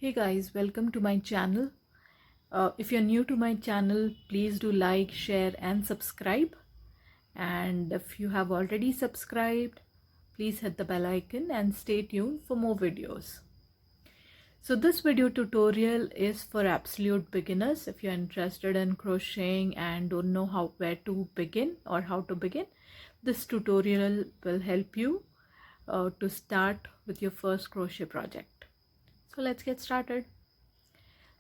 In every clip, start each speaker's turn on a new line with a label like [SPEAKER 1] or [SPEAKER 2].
[SPEAKER 1] Hey guys, welcome to my channel. If you're new to my channel, please do like, share and subscribe. And if you have already subscribed, please hit the bell icon and stay tuned for more videos. So this video tutorial is for absolute beginners. If you're interested in crocheting and don't know where to begin or how to begin, this tutorial will help you to start with your first crochet project. So let's get started.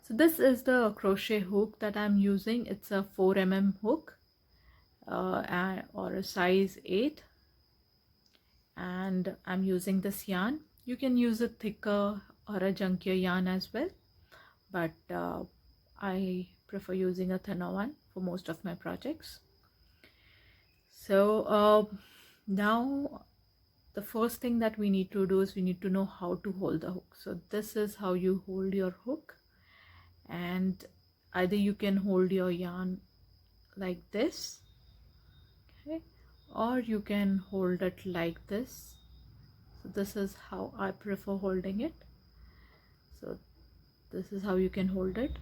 [SPEAKER 1] So this is the crochet hook that I'm using. It's a 4 mm hook or a size 8, and I'm using this yarn. You can use a thicker or a junkier yarn as well, but I prefer using a thinner one for most of my projects. So now the first thing that we need to do is we need to know how to hold the hook. So this is how you hold your hook, and either you can hold your yarn like this, okay, or you can hold it like this. So this is how I prefer holding it. So this is how you can hold it.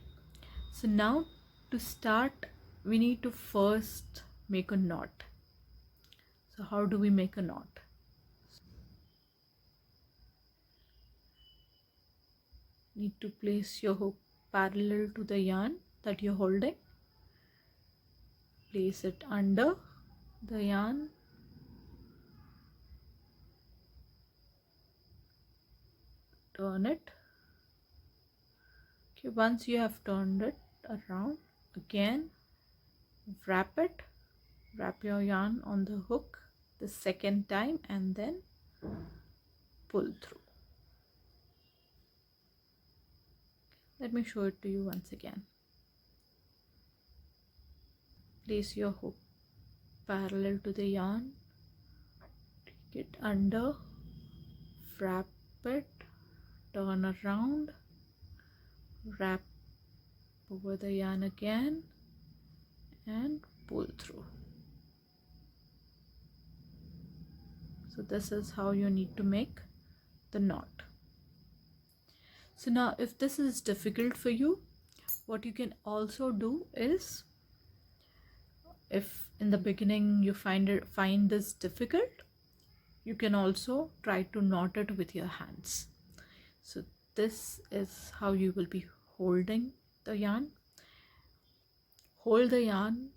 [SPEAKER 1] So now to start, we need to first make a knot. So how do we make a knot? Need to place your hook parallel to the yarn that you're holding. Place it under the yarn. Turn it. Okay, once you have turned it around, again wrap your yarn on the hook the second time and then pull through. Let me show it to you once again. Place your hook parallel to the yarn, take it under, wrap it, turn around, wrap over the yarn again and pull through. So this is how you need to make the knot. So now if this is difficult for you, what you can also do is, if in the beginning you find this difficult, you can also try to knot it with your hands. So this is how you will be holding the yarn. Hold the yarn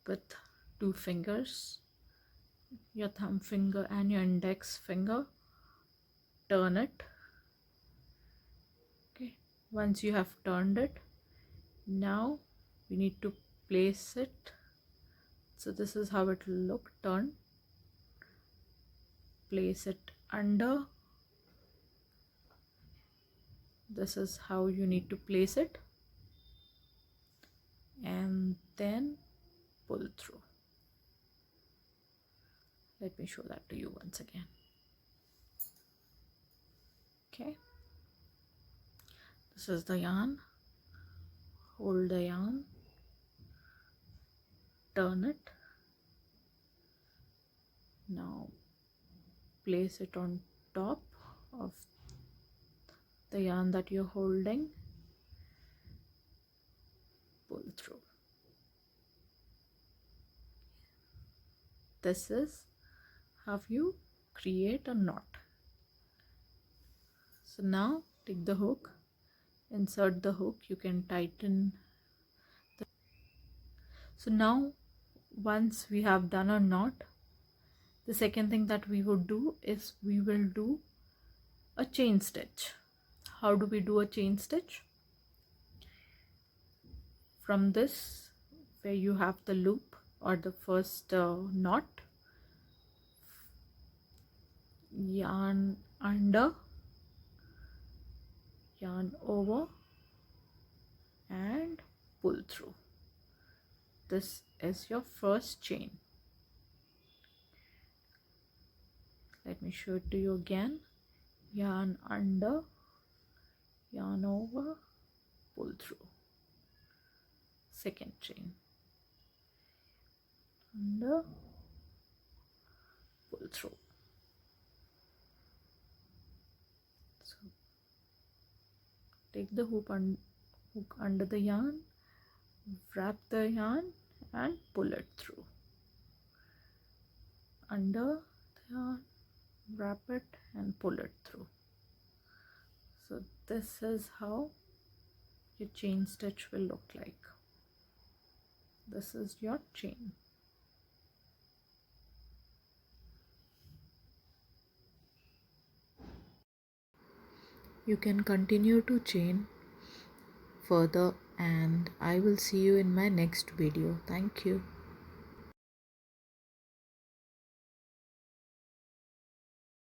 [SPEAKER 1] with 2 fingers, your thumb finger and your index finger. Turn it. Okay, once you have turned it, now we need to place it. So this is how it will look. Turn, place it under. This is how you need to place it, and then pull through. Let me show that to you once again. Okay, this is the yarn. Hold the yarn, turn it. Now place it on top of the yarn that you're holding, pull through. This is how you create a knot. So now take the hook, insert the hook, you can tighten the. So now once we have done a knot, the second thing that we would do is we will do a chain stitch. How do we do a chain stitch? From this, where you have the loop or the first knot, yarn under, yarn over and pull through. This is your first chain. Let me show it to you again. Yarn under, yarn over, pull through. Second chain. Under, pull through. So take the hook under the yarn, wrap the yarn and pull it through. Under the yarn, wrap it and pull it through. So this is how your chain stitch will look like. This is your chain. You can continue to chain further and I will see you in my next video. Thank you.